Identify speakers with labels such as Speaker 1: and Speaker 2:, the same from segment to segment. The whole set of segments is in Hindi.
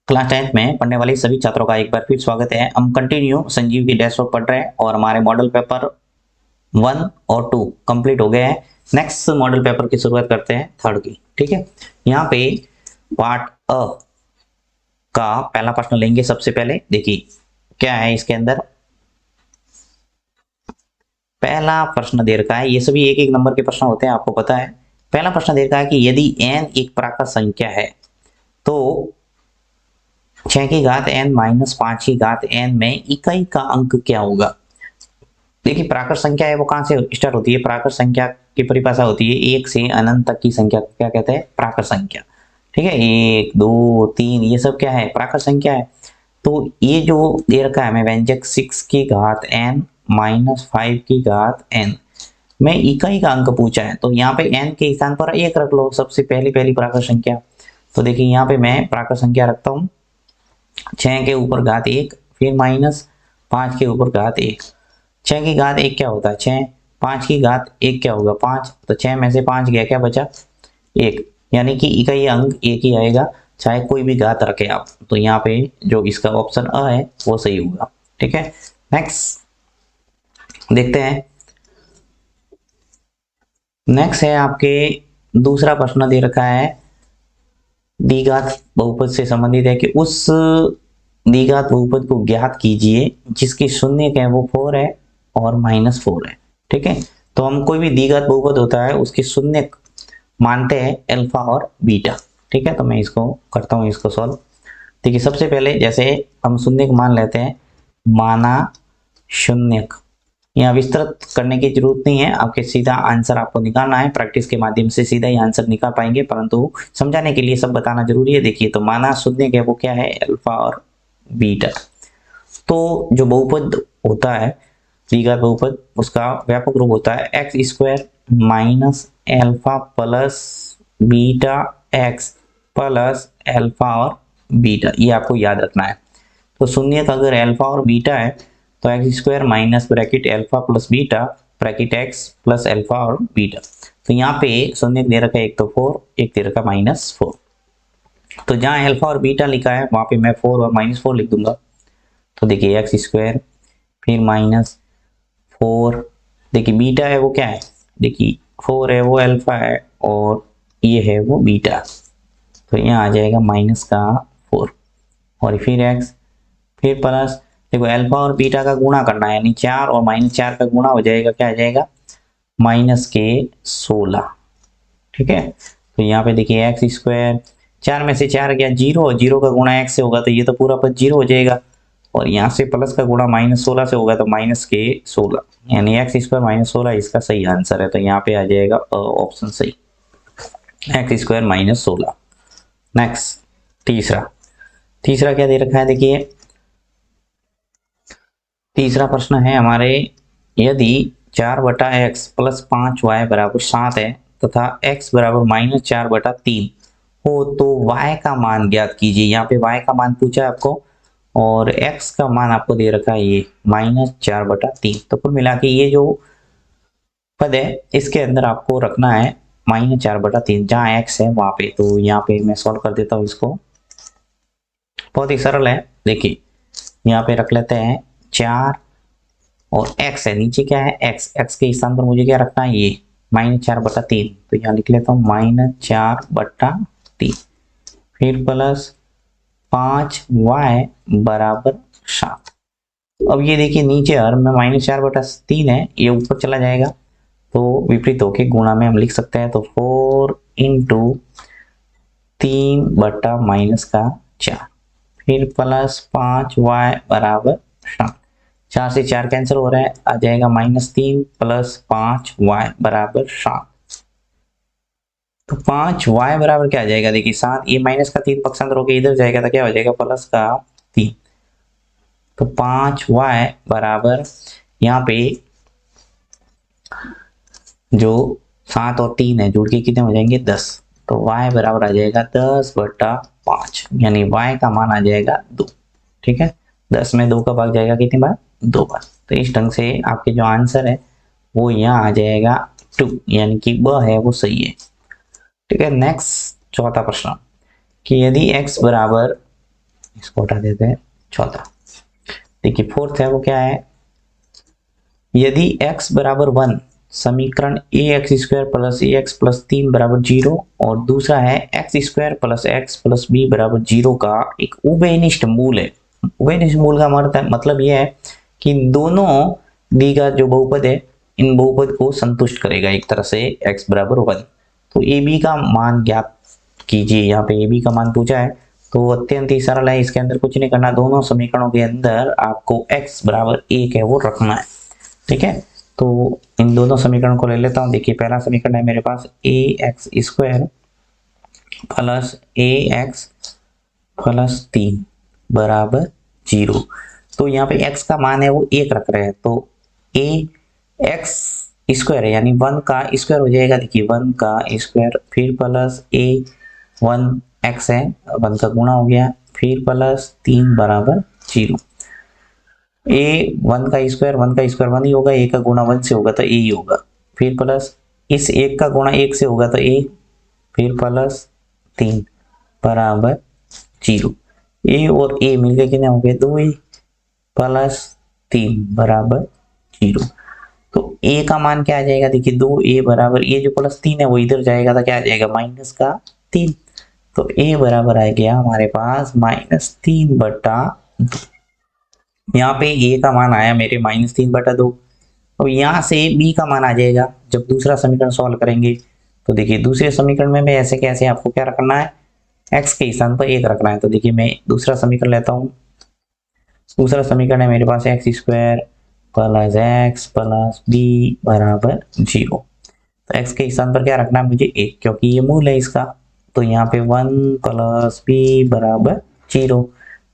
Speaker 1: क्लास 10th में पढ़ने वाले सभी छात्रों का एक बार फिर स्वागत है। हम कंटिन्यू संजीव की डैशबोर्ड पढ़ रहे हैं और हमारे मॉडल पेपर 1 और 2 कंप्लीट हो गए हैं। नेक्स्ट मॉडल पेपर की शुरुआत करते हैं थर्ड की। ठीक है, यहाँ पे पार्ट अ का पहला प्रश्न लेंगे। सबसे पहले देखिए क्या है इसके अंदर। पहला प्रश्न दे रखा है, ये सभी एक एक नंबर के प्रश्न होते हैं, आपको पता है। पहला प्रश्न दे रखा है कि यदि n एक प्राकृत संख्या है तो 6 की घात n माइनस 5 की घात n में इकाई का अंक क्या होगा। देखिए प्राकृत संख्या है वो कहां से स्टार्ट होती है। प्राकृत संख्या की परिभाषा होती है 1 से अनंत तक की संख्या को क्या कहते हैं, प्राकृत संख्या। ठीक है, 1 2 3 ये सब क्या है, प्राकृत संख्या है। तो ये जो दे रखा है हमें व्यंजक 6 की घात n माइनस 5 की घात n में इकाई का अंक पूछा है, तो यहाँ पे n के स्थान पर 1 रख लो, सबसे पहली प्राकृत संख्या। तो देखिए यहाँ पे मैं प्राकृत संख्या रखता हूँ 6 के ऊपर घात 1, फिर माइनस 5 के ऊपर घात 1। 6 की घात 1 क्या होता है 6, 5 की घात 1 क्या होगा 5, तो 6 में से 5 गया, क्या बचा 1, यानी कि इकाई अंक 1 ही आएगा चाहे कोई भी घात रखे आप। तो यहाँ पे जो इसका ऑप्शन अ है वो सही होगा। ठीक है, नेक्स्ट देखते हैं। नेक्स्ट है आपके दूसरा प्रश्न दे रखा है द्विघात बहुपद से संबंधित है कि उस द्विघात बहुपद को ज्ञात कीजिए जिसकी शून्य है वो 4 है और माइनस 4 है। ठीक है, तो हम कोई भी द्विघात बहुपद होता है उसके शून्य मानते हैं अल्फा और बीटा। ठीक है, तो मैं इसको करता हूं, इसको सॉल्व। देखिए सबसे पहले जैसे हम शून्य मान लेते हैं, माना शून्य, यहाँ विस्तृत करने की जरूरत नहीं है, आपके सीधा आंसर आपको निकालना है। प्रैक्टिस के माध्यम से सीधा ही आंसर निकाल पाएंगे, परंतु समझाने के लिए सब बताना जरूरी है। देखिए तो माना शून्य है वो क्या है, अल्फा और बीटा। तो जो बहुपद होता है द्विघात बहुपद उसका व्यापक रूप होता है x square minus alpha plus beta x plus alpha और बीटा, ये आपको याद रखना है। तो शून्य का अगर एल्फा और बीटा है तो x square minus bracket alpha plus beta bracket x plus alpha और बीटा। तो यहाँ पे शून्य दे रखा है एक तो 4, एक दे रखा -4। तो जहां अल्फा और बीटा लिखा है वहां पे मैं 4 और -4 लिख दूंगा। तो देखिए एक्स स्क्वायर फिर -4, देखिए बीटा है वो क्या है, देखिए 4 है वो अल्फा है और ये है वो बीटा, तो यहाँ आ जाएगा -4 और फिर एक्स फिर प्लस, देखो अल्फा और बीटा का गुणा करना है यानी 4 और -4 का गुणा हो जाएगा, क्या आ जाएगा -16। ठीक है, तो यहाँ पे देखिए एक्स स्क्वायर 4 में से 4 गया 0, 0 का गुणा x से होगा तो ये तो पूरा पद 0 हो जाएगा, और यहाँ से प्लस का गुणा -16 से होगा तो -16, यानी एक्स स्क्वायर -16 इसका सही आंसर है। तो यहाँ पे आ जाएगा ऑप्शन सही, एक्स स्क्वायर -16। नेक्स्ट तीसरा क्या दे रखा है, देखिए तीसरा प्रश्न है हमारे, यदि 4/x प्लस 5y बराबर 7 है तथा x बराबर -4/3 हो तो y का मान ज्ञात कीजिए। यहाँ पे y का मान पूछा है आपको और x का मान आपको दे रखा है ये -4/3। तो कुल मिला के ये जो पद है इसके अंदर आपको रखना है -4/3, जहाँ x है वहां पे। तो यहाँ पे मैं सॉल्व कर देता हूँ इसको, बहुत ही सरल है। देखिए यहाँ पे रख लेते हैं 4 और x है, नीचे क्या है x के स्थान पर मुझे क्या रखना है ये -4/3, तो यहाँ लिख लेता हूँ -4/3, फिर प्लस 5y बराबर 7। अब ये देखिए नीचे हर में -4/3 है, ये ऊपर चला जाएगा तो विपरीत होके गुणा में हम लिख सकते हैं। तो 4 × 3/-4 फिर प्लस 5y बराबर 7, 4 से 4 कैंसिल हो रहा है, आ जाएगा -3 प्लस 5y बराबर 7। तो 5y बराबर क्या आ जाएगा, देखिए 7, ये माइनस का 3 पक्षांतर होकर इधर जाएगा तो क्या हो जाएगा प्लस का 3। तो 5y बराबर यहाँ पे जो 7 और 3 है जुड़ के कितने हो जाएंगे 10, तो y बराबर आ जाएगा 10/5, यानी y का मान आ जाएगा 2। ठीक है, 10 में 2 का भाग जाएगा कितनी बार, 2 बार। तो इस ढंग से आपके जो आंसर है वो यहाँ आ जाएगा 2, यानी कि ब है वो सही है। ठीक है, नेक्स्ट चौथा प्रश्न कि यदि x बराबर इसको हटा देते हैं 14। देखिए फोर्थ है वो क्या है, यदि x बराबर 1 समीकरण a x square plus a x plus 3 बराबर 0 और दूसरा है x square plus x plus b बराबर 0 का एक उभयनिष्ठ मूल है। उभयनिष्ठ मूल का मतलब यह है कि दोनों द्विघात जो बहुपद है इन बहुपद को संतुष्ट करेगा एक तरह से x बराबर 1। तो ए बी का मान ज्ञात कीजिए। यहाँ पे ए बी का मान पूछा है तो अत्यंत ही सरल है, इसके अंदर कुछ नहीं करना, दोनों समीकरणों के अंदर आपको x बराबर 1 है वो रखना है। ठीक है, तो इन दोनों समीकरण को ले लेता हूं। देखिए पहला समीकरण है मेरे पास ए x square plus a x plus 3 बराबर 0। तो यहाँ पे x का मान है वो 1 रख रहे हैं, तो ए एक्स स्क्वायर है यानी 1 का स्क्वायर हो जाएगा। देखिए 1 का स्क्वायर फिर प्लस ए 1 एक्स है 1 का गुणा हो गया फिर प्लस 3 बराबर 0। ए 1 का स्क्वायर 1 ही होगा, ए का गुणा 1 से होगा तो ए ही होगा, फिर प्लस इस 1 का गुणा 1 से होगा तो ए, फिर प्लस 3 बराबर 0। ए और ए मिलकर कितने हो गए 2a प्लस 3 बराबर 0। तो ए का मान क्या आ जाएगा, देखिए 2a बराबर ये जो प्लस 3 है वो इधर जाएगा तो क्या आ जाएगा माइनस का 3। तो ए बराबर आ गया हमारे पास -3 बटा 2। यहाँ पे ए का मान आया मेरे -3 बटा 2। अब यहाँ से बी का मान आ जाएगा जब दूसरा समीकरण सॉल्व करेंगे। तो देखिए दूसरे समीकरण में ऐसे कैसे आपको क्या रखना है, x के स्थान पर 1 रखना है। तो देखिए मैं दूसरा समीकरण लेता हूँ। दूसरा समीकरण है मेरे पास x square plus x plus b बराबर 0। तो x के स्थान पर क्या रखना है मुझे 1, क्योंकि ये मूल है इसका। तो यहाँ पे 1 प्लस बी बराबर 0।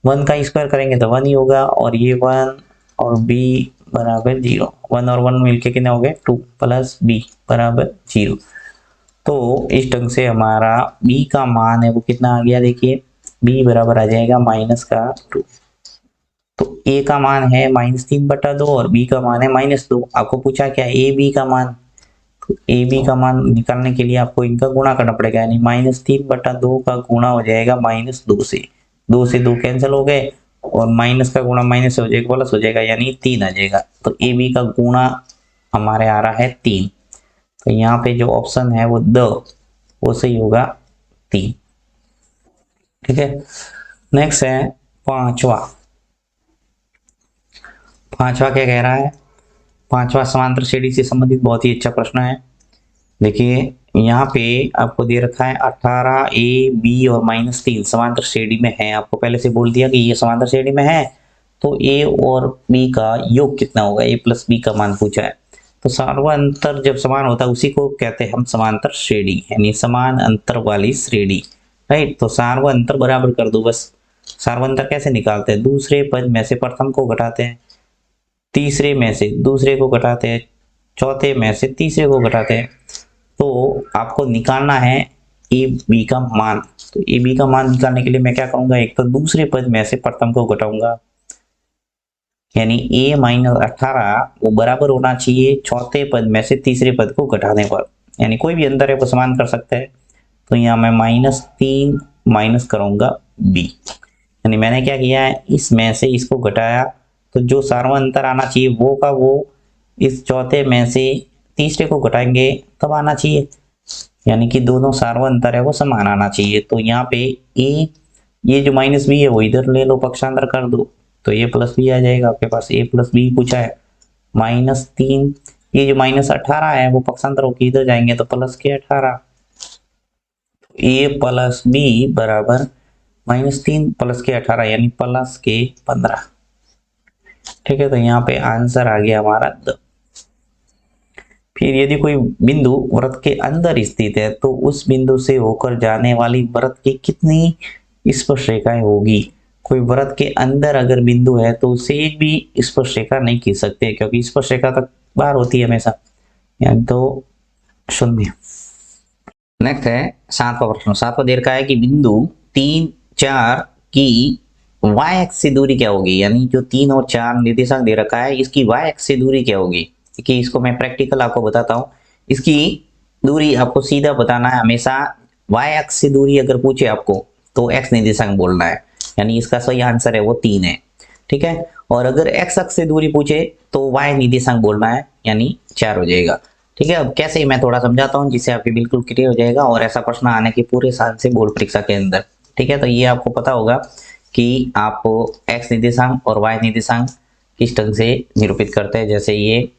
Speaker 1: 1 का स्क्वायर करेंगे तो 1 ही होगा और ये 1 और b बराबर 0। 1 और 1 मिलके कितने हो गए 2 प्लस b बराबर 0। तो इस ढंग से हमारा b का मान है वो कितना आ गया, देखिए b बराबर आ जाएगा -2। तो a का मान है -3 बटा 2 और b का मान है -2। आपको पूछा क्या a b का मान, तो ए बी का मान निकालने के लिए आपको इनका गुणा करना पड़ेगा, यानी -3 बटा 2 का गुणा हो जाएगा -2 से। 2 से 2 कैंसिल हो गए और माइनस का गुणा माइनस हो जाएगा प्लस हो जाएगा यानी 3 आ जाएगा। तो ए बी का गुणा हमारे आ रहा है 3। तो यहाँ पे जो ऑप्शन है वो वो सही होगा 3। ठीक है, नेक्स्ट है पांचवा क्या कह रहा है, पांचवा समांतर श्रेणी से संबंधित बहुत ही अच्छा प्रश्न है। देखिए यहाँ पे आपको दे रखा है 18a b और -3 समांतर श्रेणी में है। आपको पहले से बोल दिया कि ये समांतर श्रेणी में है तो a और b का योग कितना होगा, a प्लस b का मान पूछा है। तो सार्वअंतर जब समान होता है उसी को कहते हैं हम समांतर श्रेणी, यानी समान अंतर वाली श्रेणी। राइट, तो सार्वअंतर बराबर कर दो बस। सार्वअंतर कैसे निकालते हैं, दूसरे पद में से प्रथम को घटाते हैं, तीसरे में से दूसरे को घटाते हैं, चौथे में से तीसरे को घटाते हैं। तो आपको निकालना है ए बी का मान। तो ए बी का मान निकालने के लिए मैं क्या करूंगा, एक तो दूसरे पद में से प्रथम को घटाऊंगा, यानी a -18 वो बराबर होना चाहिए चौथे पद में से तीसरे पद को घटाने पर, यानी कोई भी अंतर है वो समान कर सकते हैं। तो यहाँ मैं -3 माइनस करूंगा b, यानी मैंने क्या किया है इसमें से इसको घटाया तो जो सार्वअंतर आना चाहिए वो का वो इस चौथे में से तीसरे को घटाएंगे तब आना चाहिए, यानी कि दोनों सार्वअंतर है वो समान आना चाहिए। तो यहाँ पे a ये जो -b है वो इधर ले लो, पक्षांतर कर दो तो ये प्लस b आ जाएगा आपके पास। a प्लस b पूछा है -3, ये जो -18 है वो पक्षांतर होकर इधर जाएंगे तो प्लस के 18। a प्लस b बराबर -3 प्लस के 18 यानी प्लस के 15। ठीक है, तो यहाँ पे आंसर आ गया हमारा 2। फिर यदि कोई बिंदु वृत्त के अंदर स्थित है तो उस बिंदु से होकर जाने वाली वृत्त की कितनी स्पर्श रेखाएं होगी। कोई वृत्त के अंदर अगर बिंदु है तो उसे एक भी स्पर्श रेखा नहीं खींच सकते, क्योंकि स्पर्श रेखा तक बाहर होती है हमेशा, यानी तो 0। नेक्स्ट है 7वां प्रश्न। 7वां दे रखा है कि बिंदु 3, 4 की y एक्स से दूरी क्या होगी, यानी जो 3 और 4 निर्देशांक दे रखा है इसकी y एक्स से दूरी क्या होगी। कि इसको मैं प्रैक्टिकल आपको बताता हूँ। इसकी दूरी आपको सीधा बताना है हमेशा, y एक्स से दूरी अगर पूछे आपको तो x निर्देशांक बोलना है। यानी इसका सही आंसर है वो 3 है। ठीक है, और अगर एक्स अक्ष से दूरी पूछे तो वाई निर्देशांक बोलना है, यानी 4 हो जाएगा। ठीक है, अब कैसे मैं थोड़ा समझाता हूँ जिससे आपके बिल्कुल क्लियर हो जाएगा, और ऐसा प्रश्न आने के पूरे साल से बोर्ड परीक्षा के अंदर। ठीक है, तो ये आपको पता होगा कि आप एक्स निर्देशांक और वाई निर्देशांक किस ढंग से निरूपित करते हैं। जैसे ये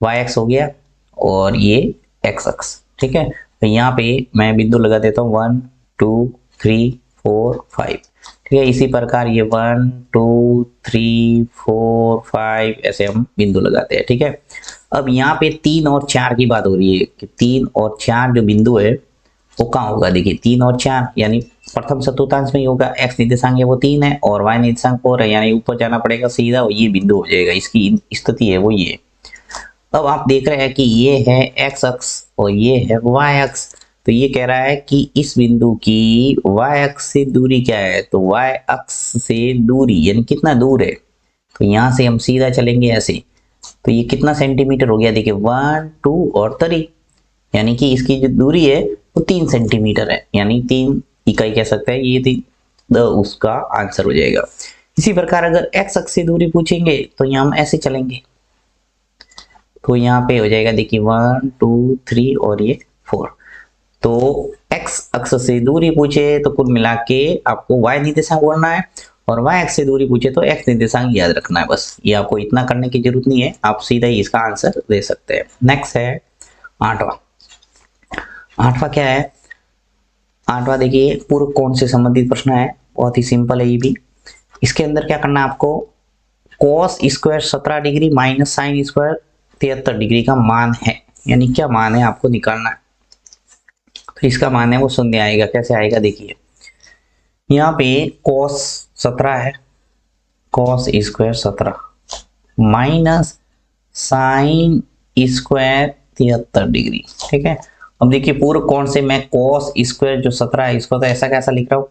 Speaker 1: वाई एक्स हो गया और ये एक्स अक्ष। ठीक है, तो यहाँ पे मैं बिंदु लगा देता हूँ 1 2 3 4 5। ठीक है, इसी प्रकार ये 1 2 3 4 5 ऐसे हम बिंदु लगाते हैं। ठीक है, अब यहाँ पे 3 और 4 की बात हो रही है कि 3 और 4 जो बिंदु है वो कहाँ होगा। देखिए 3 और 4 यानी प्रथम चतुर्थांश में ही होगा। एक्स निर्देशांक है वो 3 है और वाई निर्देशांक 4 है, यानी ऊपर जाना पड़ेगा सीधा, ये बिंदु हो जाएगा। इसकी स्थिति है वो ये। अब आप देख रहे हैं कि ये है एक्स अक्ष और ये है वाई अक्ष, तो ये कह रहा है कि इस बिंदु की वाई अक्ष से दूरी क्या है, तो वाई अक्ष से दूरी यानी कितना दूर है, तो यहां से हम सीधा चलेंगे ऐसे, तो ये कितना सेंटीमीटर हो गया। देखिए 1 2 और 3, यानी कि इसकी जो दूरी है वो 3 सेंटीमीटर है, यानी 3 इकाई कह सकते हैं, ये उसका आंसर हो जाएगा। इसी प्रकार अगर एक्स अक्ष से दूरी पूछेंगे तो यहाँ हम ऐसे चलेंगे, तो यहाँ पे हो जाएगा देखिए 1 2 3 और ये 4। तो x अक्ष से दूरी पूछे तो कुल मिला के आपको y निर्देशांक बोलना है, और y अक्ष से दूरी पूछे तो x निर्देशांक याद रखना है। बस ये आपको इतना करने की जरूरत नहीं है, आप सीधा ही इसका आंसर दे सकते हैं। नेक्स्ट है 8वां। 8वां क्या है, 8वां देखिए पूर्व कोण से संबंधित प्रश्न है, बहुत ही सिंपल है ये भी। इसके अंदर क्या करना है आपको, cos square 17 degree minus sine square 73 degree का मान है, यानी क्या मान है आपको निकालना है। तो इसका मान है वो शून्य आएगा। कैसे आएगा देखिए, यहाँ पे cos 17 है, cos square 17 minus sine square 73 degree. ठीक है, अब देखिए पूर्व कोण से मैं cos स्क्वायर जो 17 है इसको तो ऐसा कैसा लिख रहा हूँ,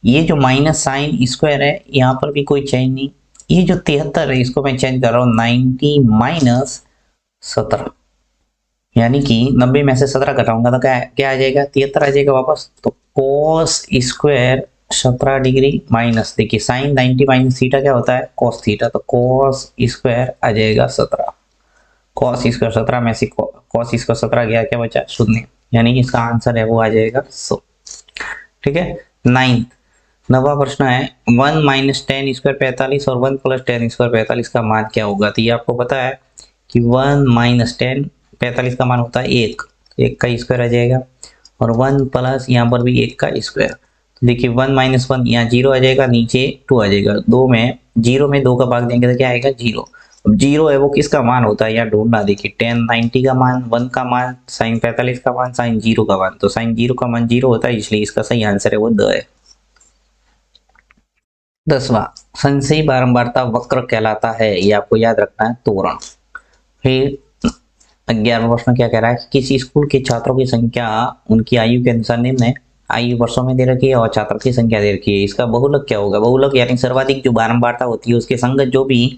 Speaker 1: ये जो माइनस साइन स्क्वायर है यहाँ पर भी कोई चेंज नहीं, ये जो 73 है इसको मैं चेंज कर रहा हूँ 90 माइनस 17, यानी कि 90 में से 17 घटाऊंगा तो क्या आ जाएगा, 73 आ जाएगा वापस। तो cos स्क्वायर 17 डिग्री माइनस, देखिए साइन 90 माइनस थीटा क्या होता है, cos थीटा, तो cos स्क्वायर आ जाएगा 17। cos स्क्वायर 17 में से cos स्क्वायर 17 गया, क्या बचा, शून्य, यानी कि इसका आंसर है वो आ जाएगा 100। ठीक है, 9वां प्रश्न है 1 माइनस 10 स्क्वायर 45 और 1 प्लस 10 स्क्वायर 45 का मान क्या होगा। तो ये आपको पता है कि 1 माइनस 10 45 का मान होता है 1 का स्क्वायर आ जाएगा, और 1 प्लस यहाँ पर भी 1 का स्क्वायर। तो देखिए 1 माइनस 1 यहाँ 0 आ जाएगा, नीचे 2 आ जाएगा, 2 में 0 में 2 का भाग देंगे तो क्या आएगा 0। अब 0 है वो किसका मान होता है यहाँ ढूंढना, देखिए tan 90 का मान, 1 का मान, साइन 45 का मान, साइन 0 का मान, तो साइन 0 का मान 0 होता है, इसलिए इसका सही आंसर है वो द है। 10वां संशयी बारंबारता वक्र कहलाता है, ये आपको याद रखना है त्वरण। फिर 11वां प्रश्न क्या कह रहा है कि किसी स्कूल के छात्रों की संख्या उनकी आयु के अनुसार निम्न है, आयु वर्षों में दे रखी है और छात्रों की संख्या दे रखी है। इसका बहुलक क्या होगा, बहुलक यानी सर्वाधिक जो बारंबारता होती है उसके संगत जो भी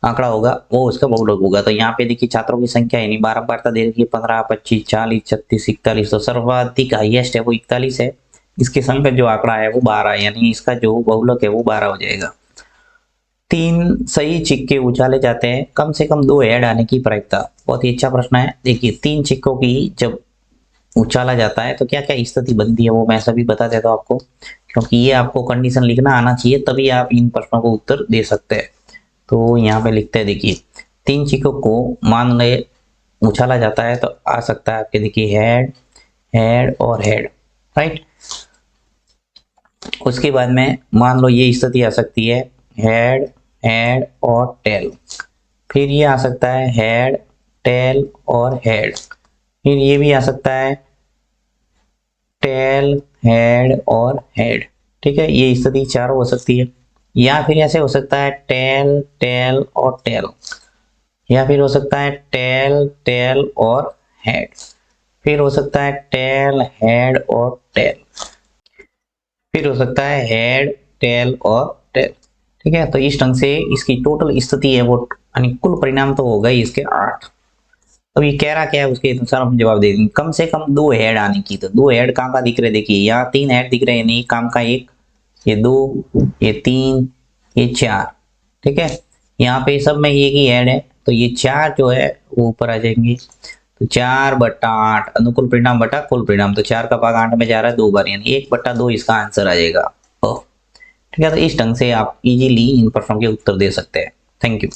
Speaker 1: आंकड़ा होगा वो उसका बहुलक होगा। तो यहाँ पे देखिए छात्रों की संख्या यानी बारंबारता दे रखी है 15 25 40 36 41, तो सर्वाधिक हाईएस्ट है वो 41 है, इसके संगत जो आंकड़ा है वो 12 है, यानी इसका जो बहुलक है वो 12 हो जाएगा। 3 सही सिक्के उछाले जाते हैं, कम से कम 2 हेड आने की प्रायिकता। बहुत ही अच्छा प्रश्न है। देखिए 3 सिक्कों की जब उछाला जाता है तो क्या क्या स्थिति बनती है वो मैं सभी बता देता हूँ आपको, क्योंकि ये आपको कंडीशन लिखना आना चाहिए तभी आप इन प्रश्नों को उत्तर दे सकते हैं। तो यहाँ पे लिखते हैं, देखिए 3 सिक्कों को मान ले उछाला जाता है तो आ सकता है आपके, देखिए हेड हेड और हेड, राइट। उसके बाद में मान लो ये स्थिति आ सकती है हेड हेड और टेल, फिर ये आ सकता है हेड टेल और हेड, फिर ये भी आ सकता है टेल हेड और हेड। ठीक है, ये स्थिति चारों हो सकती है, या फिर ऐसे हो सकता है टेल टेल और टेल, या फिर हो सकता है टेल टेल और हेड, फिर हो सकता है टेल हेड और टेल, फिर हो सकता है हेड टेल और टेल। ठीक है, तो इस ढंग से इसकी टोटल स्थिति है वो, यानी कुल परिणाम तो होगा ही इसके 8। अब ये कह रहा क्या है उसके अनुसार हम जवाब दे देंगे। कम से कम 2 हेड आने की, तो 2 हेड कहाँ का दिख रहे, देखिए यहाँ 3 हेड दिख रहे हैं, यानी काम का एक ये 2, ये 3, ये 4। ठीक है, यहाँ पे सब में ये की ऐड है, तो ये 4 जो है वो ऊपर आ जाएंगे। तो 4/8 अनुकूल परिणाम बटा कुल परिणाम, तो 4 का भाग 8 में जा रहा है 2 बार, यानी 1/2 इसका आंसर आ जाएगा। ठीक है, तो इस ढंग से आप इजीली इन प्रश्नों के उत्तर दे सकते हैं। Thank you.